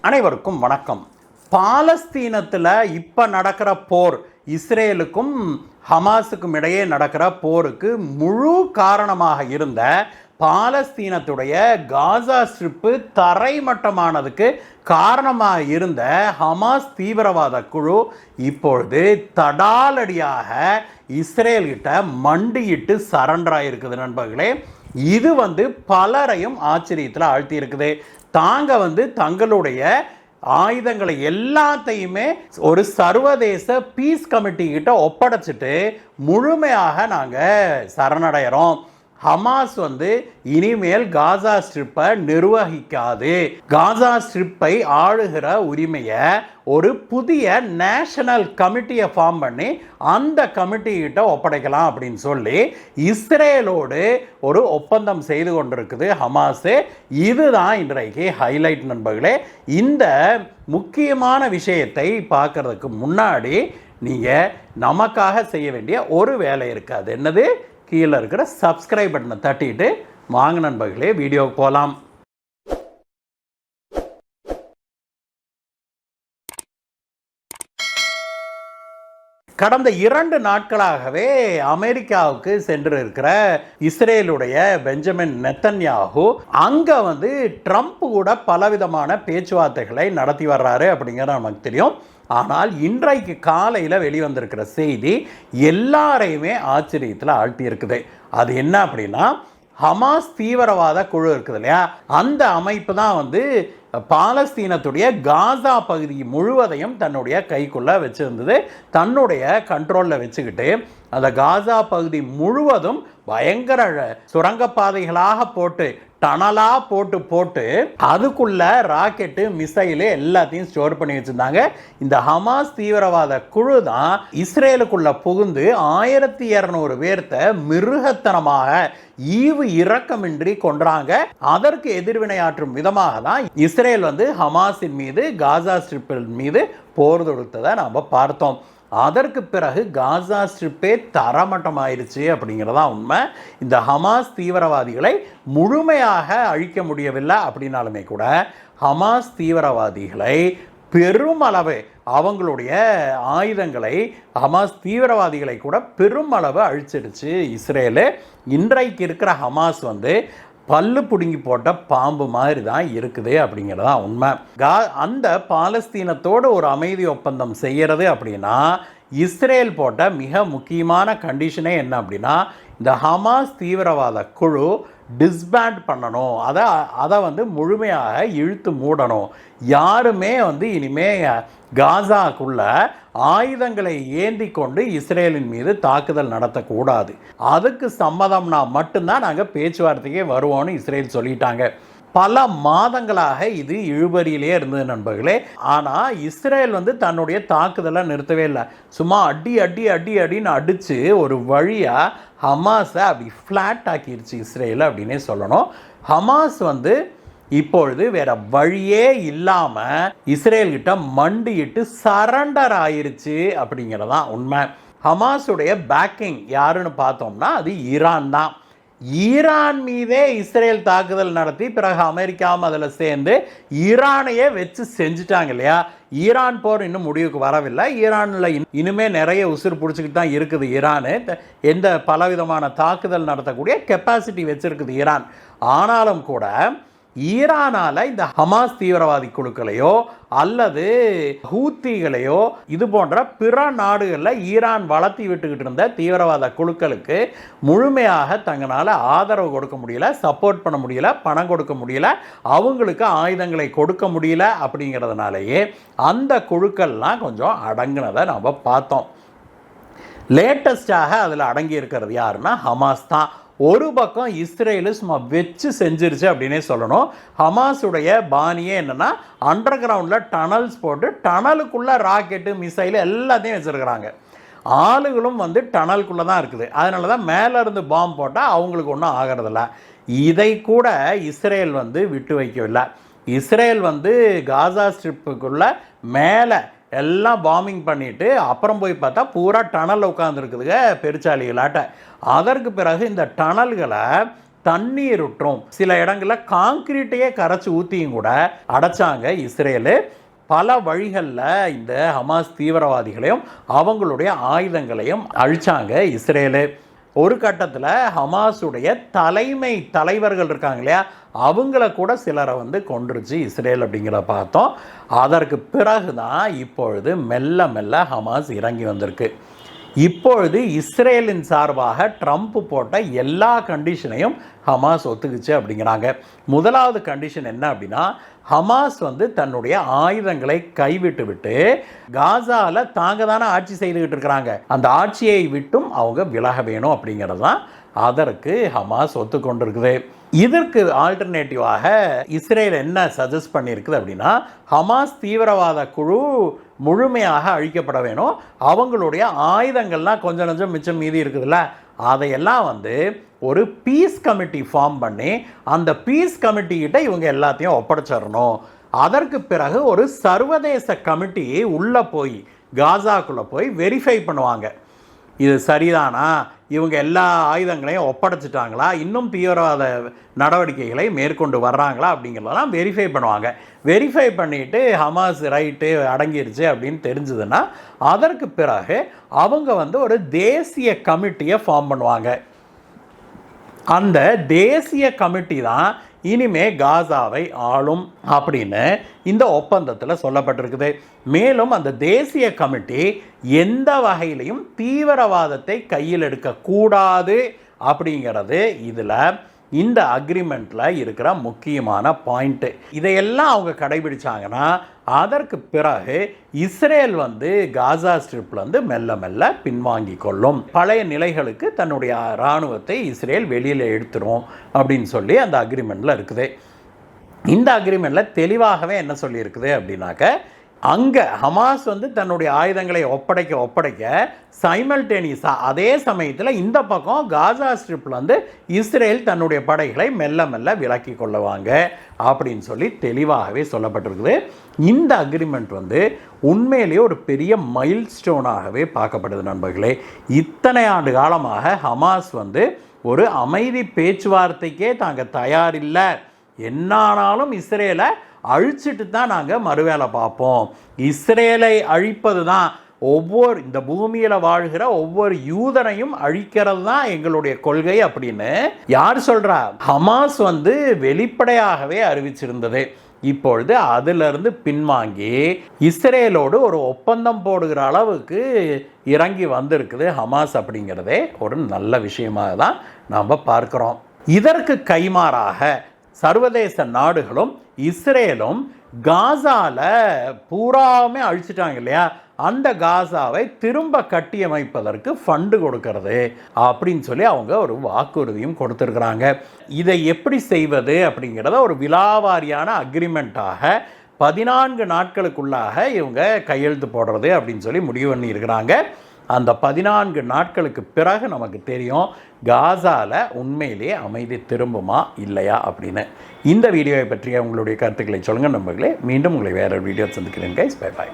அனைவருக்கும் வணக்கம். பாலஸ்தீனத்தில் இப்போ நடக்கிற போர், இஸ்ரேலுக்கும் ஹமாஸுக்கும் இடையே நடக்கிற போருக்கு முழு காரணமாக இருந்த பாலஸ்தீனத்துடைய காசா ஸ்ட்ரிப்பு தரைமட்டமானதுக்கு காரணமாக இருந்த ஹமாஸ் தீவிரவாத குழு இப்பொழுது தடாலடியாக இஸ்ரேல்கிட்ட மண்டியிட்டு சரண்டர் ஆகிருக்குது நண்பர்களே. இது பலரையும் ஆச்சரியத்தில் ஆழ்த்தி இருக்குது. தங்களுடைய ஆயுதங்களை எல்லாத்தையுமே ஒரு சர்வதேச பீஸ் கமிட்டி கிட்ட ஒப்படைச்சிட்டு முழுமையாக நாங்கள் சரணடைகிறோம். ஹமாஸ் இனிமேல் காசா ஸ்ட்ரிப்பை நிர்வகிக்காது, காசா ஸ்ட்ரிப்பை ஆளுகிற உரிமையை ஒரு புதிய நேஷனல் கமிட்டியை ஃபார்ம் பண்ணி அந்த கமிட்டிகிட்ட ஒப்படைக்கலாம் அப்படின்னு சொல்லி இஸ்ரேலோடு ஒரு ஒப்பந்தம் செய்து கொண்டிருக்குது ஹமாஸு. இதுதான் இன்றைக்கு ஹைலைட் நண்பர்களே. இந்த முக்கியமான விஷயத்தை பார்க்கறதுக்கு முன்னாடி நீங்கள் நமக்காக செய்ய வேண்டிய ஒரு வேலை இருக்குது. அது என்னது? கீழே இருக்கிற சப்ஸ்கிரைப் பட்டனை தட்டிட்டு வாங்க நண்பர்களே, வீடியோவுக்கு போகலாம். கடந்த 2 நாட்களாகவே அமெரிக்காவுக்கு சென்று இருக்கிற இஸ்ரேலுடைய பெஞ்சமின் நெத்தன்யாகு அங்கே ட்ரம்ப் கூட பலவிதமான பேச்சுவார்த்தைகளை நடத்தி வர்றாரு அப்படிங்கிறது நமக்கு தெரியும். ஆனால் இன்றைக்கு காலையில் வெளிவந்திருக்கிற செய்தி எல்லாரையுமே ஆச்சரியத்தில் ஆழ்த்தி இருக்குது. அது என்ன அப்படின்னா, ஹமாஸ் தீவிரவாத குழு இருக்குது இல்லையா, அந்த அமைப்பு தான் பாலஸ்தீனத்துடைய காசா பகுதி முழுவதையும் தன்னுடைய கைக்குள்ளே வச்சுருந்தது, தன்னுடைய கண்ட்ரோலில் வச்சுக்கிட்டு அந்த காசா பகுதி முழுவதும் பயங்கர சுரங்கப்பாதைகளாக போட்டு டனலாக போட்டு அதுக்குள்ள ராக்கெட்டு மிசைலு எல்லாத்தையும் ஸ்டோர் பண்ணி வச்சுருந்தாங்க. இந்த ஹமாஸ் தீவிரவாத குழு தான் இஸ்ரேலுக்குள்ள புகுந்து 1200 பேர்த்த மிருகத்தனமாக ஈவு இரக்கமின்றி கொன்றாங்க. அதற்கு எதிர்வினையாற்றும் விதமாக தான் இஸ்ரேல் ஹமாஸின் மீது, காசா ஸ்ட்ரிப்பின் மீது போர் தொடுத்ததை நாம் பார்த்தோம். அதற்கு பிறகு காசா ஸ்ட்ரிப்பே தரமட்டமாயிருச்சு அப்படிங்கிறதா உண்மை. இந்த ஹமாஸ் தீவிரவாதிகளை முழுமையாக அழிக்க முடியவில்லை அப்படின்னாலுமே கூட ஹமாஸ் தீவிரவாதிகளை பெருமளவு, அவங்களுடைய ஆயுதங்களை, ஹமாஸ் தீவிரவாதிகளை கூட பெருமளவு அழிச்சிடுச்சு இஸ்ரேலு. இன்றைக்கு இருக்கிற ஹமாஸ் பல்லு பிடுங்கி போட்ட பாம்பு மாதிரி தான் இருக்குது அப்படிங்கிறதா உண்மை. அந்த பாலஸ்தீனத்தோடு ஒரு அமைதி ஒப்பந்தம் செய்கிறது அப்படின்னா இஸ்ரேல் போட்ட மிக முக்கியமான கண்டிஷனே என்ன அப்படின்னா, இந்த ஹமாஸ் தீவிரவாத குழு டிஸ்பேண்ட் பண்ணணும், அதை முழுமையாக இழுத்து மூடணும். யாருமே இனிமே காசாக்குள்ள ஆயுதங்களை ஏந்தி கொண்டு இஸ்ரேலின் மீது தாக்குதல் நடத்தக்கூடாது. அதுக்கு சம்மதம்னா மட்டும்தான் நாங்கள் பேச்சுவார்த்தைக்கே வருவோம்னு இஸ்ரேல் சொல்லிட்டாங்க. பல மாதங்களாக இது இழுபறியிலே இருந்தது நண்பர்களே. ஆனால் இஸ்ரேல் தன்னுடைய தாக்குதலை நிறுத்தவே இல்லை. சும்மா அடின்னு அடித்து ஒரு வழியாக ஹமாஸை அப்படி ஃப்ளாட் ஆக்கிடுச்சு இஸ்ரேல் அப்படின்னே சொல்லணும். ஹமாஸ் இப்பொழுது வேற வழியே இல்லாமல் இஸ்ரேல்கிட்ட மண்டியிட்டு சரண்டர் ஆயிருச்சு அப்படிங்கிறதான் உண்மை. ஹமாஸுடைய பேக்கிங் யாருன்னு பார்த்தோம்னா அது ஈரான் தான். ஈரான் மீதே இஸ்ரேல் தாக்குதல் நடத்தி பிறகு அமெரிக்காவும் அதில் சேர்ந்து ஈரானையே வச்சு செஞ்சுட்டாங்க இல்லையா. ஈரான் போர் இன்னும் முடிவுக்கு வரவில்லை. ஈரானில் இனிமே நிறைய உசுறு பிடிச்சிக்கிட்டு தான் இருக்குது ஈரானு. எந்த பலவிதமான தாக்குதல் நடத்தக்கூடிய கெப்பாசிட்டி வச்சிருக்குது ஈரான். ஆனாலும் கூட ஈரானால் இந்த ஹமாஸ் தீவிரவாதி குழுக்களையோ அல்லது ஹூத்திகளையோ இது போன்ற பிற நாடுகளில் ஈரான் வளர்த்தி விட்டுக்கிட்டு இருந்த தீவிரவாத குழுக்களுக்கு முழுமையாக தங்களால் ஆதரவு கொடுக்க முடியல, சப்போர்ட் பண்ண முடியல, பணம் கொடுக்க முடியல, அவங்களுக்கு ஆயுதங்களை கொடுக்க முடியல. அப்படிங்கிறதுனாலேயே அந்த குழுக்கள்லாம் கொஞ்சம் அடங்கினதை நாம் பார்த்தோம். லேட்டஸ்டாக அதில் அடங்கி இருக்கிறது யாருன்னா ஹமாஸ் தான். ஒரு பக்கம் இஸ்ரேலு சும்மா வச்சு செஞ்சிருச்சு அப்படின்னே சொல்லணும். ஹமாஸுடைய பாணியே என்னென்னா, அண்டர் கிரவுண்டில் டனல்ஸ் போட்டு டனலுக்குள்ளே ராக்கெட்டு மிசைலு எல்லாத்தையும் வச்சுருக்கிறாங்க. ஆளுகளும் டனலுக்குள்ளே தான் இருக்குது. அதனால தான் மேலேருந்து பாம்பு போட்டால் அவங்களுக்கு ஒன்றும் ஆகிறதில்ல. இதை கூட இஸ்ரேல் விட்டு வைக்கவில்லை. இஸ்ரேல் காசா ஸ்ட்ரிப்புக்குள்ளே மேலே எல்லாம் பாம்பிங் பண்ணிவிட்டு அப்புறம் போய் பார்த்தா பூரா டனல் உட்காந்துருக்குதுங்க பெருச்சாலிகளாட்ட. அதற்கு பிறகு இந்த டனல்களை தண்ணீருற்றும் சில இடங்களில் காங்கிரீட்டையே கரைச்சி ஊற்றியும் கூட அடைச்சாங்க இஸ்ரேலு. பல வழிகளில் இந்த ஹமாஸ் தீவிரவாதிகளையும் அவங்களுடைய ஆயுதங்களையும் அழிச்சாங்க இஸ்ரேலு. ஒரு கட்டத்தில் ஹமாஸுடைய தலைவர்கள் இருக்காங்க இல்லையா, அவங்கள கூட சிலரை கொன்றுச்சு இஸ்ரேல் அப்படிங்கிறத பார்த்தோம். அதற்கு பிறகு தான் இப்பொழுது மெல்ல மெல்ல ஹமாஸ் இறங்கி வந்திருக்கு. இப்பொழுது இஸ்ரேலின் சார்பாக ட்ரம்ப் போட்ட எல்லா கண்டிஷனையும் ஹமாஸ் ஒத்துக்குச்சு அப்படிங்கிறாங்க. முதலாவது கண்டிஷன் என்ன அப்படின்னா, ஹமாஸ் தன்னுடைய ஆயுதங்களை கைவிட்டு விட்டு காசாவில் தாங்க தானே ஆட்சி செய்துக்கிட்டு இருக்கிறாங்க, அந்த ஆட்சியை விட்டும் அவங்க விலக வேணும் அப்படிங்கிறது தான் அதற்கு ஹமாஸ் ஒத்துக்கொண்டிருக்குது. இதற்கு ஆல்டர்னேட்டிவாக இஸ்ரேல் என்ன சஜஸ்ட் பண்ணியிருக்குது அப்படின்னா, ஹமாஸ் தீவிரவாத குழு முழுமையாக அழிக்கப்பட வேணும், அவங்களுடைய ஆயுதங்கள்லாம் கொஞ்சம் கொஞ்சம் மிச்சம் மீதி இருக்குதுல்ல, அதையெல்லாம் ஒரு பீஸ் கமிட்டி ஃபார்ம் பண்ணி அந்த பீஸ் கமிட்டிக்கிட்ட இவங்க எல்லாத்தையும் ஒப்படைச்சிடணும். அதற்கு பிறகு ஒரு சர்வதேச கமிட்டி உள்ளே போய் காசாக்குள்ளே போய் வெரிஃபை பண்ணுவாங்க, இது சரிதானா, இவங்க எல்லா ஆயுதங்களையும் ஒப்படைச்சிட்டாங்களா, இன்னும் தீவிரவாத நடவடிக்கைகளை மேற்கொண்டு வர்றாங்களா அப்படிங்கிறதெல்லாம் வெரிஃபை பண்ணுவாங்க. வெரிஃபை பண்ணிவிட்டு ஹமாஸ் ரைட்டு அடங்கிருச்சு அப்படின்னு தெரிஞ்சதுன்னா அதற்கு பிறகு அவங்க ஒரு தேசிய கமிட்டியை ஃபார்ம் பண்ணுவாங்க. அந்த தேசிய கமிட்டி தான் இனிமே காசாவை ஆளும் அப்படின்னு இந்த ஒப்பந்தத்தில் சொல்லப்பட்டிருக்குது. மேலும் அந்த தேசிய கமிட்டி எந்த வகையிலையும் தீவிரவாதத்தை கையில் எடுக்கக்கூடாது அப்படிங்கிறது இதில் இந்த அக்ரிமெண்ட்டில் இருக்கிற முக்கியமான பாயிண்ட்டு. இதையெல்லாம் அவங்க கடைபிடிச்சாங்கன்னா அதற்கு பிறகு இஸ்ரேல் காசா ஸ்ட்ரிப்லேருந்து மெல்ல மெல்ல பின்வாங்கி கொள்ளும், பழைய நிலைகளுக்கு தன்னுடைய இராணுவத்தை இஸ்ரேல் வெளியில் எடுத்துரும் அப்படின்னு சொல்லி அந்த அக்ரிமெண்ட்டில் இருக்குது. இந்த அக்ரிமெண்ட்டில் தெளிவாகவே என்ன சொல்லியிருக்குது அப்படின்னாக்க, அங்கே ஹமாஸ் தன்னுடைய ஆயுதங்களை ஒப்படைக்க சைமல்டேனியஸாக அதே சமயத்தில் இந்த பக்கம் காசா ஸ்ட்ரிப்பில் இஸ்ரேல் தன்னுடைய படைகளை மெல்ல மெல்ல விலக்கி கொள்ளுவாங்க அப்படின்னு சொல்லி தெளிவாகவே சொல்லப்பட்டிருக்குது. இந்த அக்ரிமெண்ட் உண்மையிலேயே ஒரு பெரிய மைல் ஸ்டோனாகவே பார்க்கப்படுது நண்பர்களே. இத்தனை ஆண்டு காலமாக ஹமாஸ் ஒரு அமைதி பேச்சுவார்த்தைக்கே தாங்கள் தயாரில்லை, என்னானாலும் இஸ்ரேலை அழிச்சிட்டு தான் நாங்கள் மறுவேலை பார்ப்போம், இஸ்ரேலை அழிப்பது தான் இந்த பூமியில் வாழ்கிற ஒவ்வொரு யூதனையும் அழிக்கிறது தான் எங்களுடைய கொள்கை அப்படின்னு யார் சொல்கிறா? ஹமாஸ் வெளிப்படையாகவே அறிவிச்சிருந்தது. இப்பொழுது அதிலிருந்து பின்வாங்கி இஸ்ரேலோடு ஒரு ஒப்பந்தம் போடுகிற அளவுக்கு இறங்கி வந்திருக்குது ஹமாஸ் அப்படிங்கிறதே ஒரு நல்ல விஷயமாக தான் நாம் பார்க்குறோம். இதற்கு கைமாறாக சர்வதேச நாடுகளும் இஸ்ரேலும் காசாவில் பூராமே அழிச்சிட்டாங்க இல்லையா, அந்த காசாவை திரும்ப கட்டியமைப்பதற்கு ஃபண்டு கொடுக்கறது அப்படின்னு சொல்லி அவங்க ஒரு வாக்குறுதியும் கொடுத்துருக்குறாங்க. இதை எப்படி செய்வது அப்படிங்கிறத ஒரு விலாவாரியான அக்ரிமெண்ட்டாக 14 நாட்களுக்குள்ளாக இவங்க கையெழுத்து போடுறது அப்படின்னு சொல்லி முடிவு பண்ணியிருக்கிறாங்க. அந்த 14 நாட்களுக்கு பிறகு நமக்கு தெரியும் காசாவில் உண்மையிலேயே அமைதி திரும்புமா இல்லையா அப்படின்னு. இந்த வீடியோவை பற்றிய உங்களுடைய கருத்துக்களை சொல்லுங்கள் நண்பர்களே. மீண்டும் உங்களை வேறு வீடியோ சந்திக்கிறேன் கைஸ். Bye bye.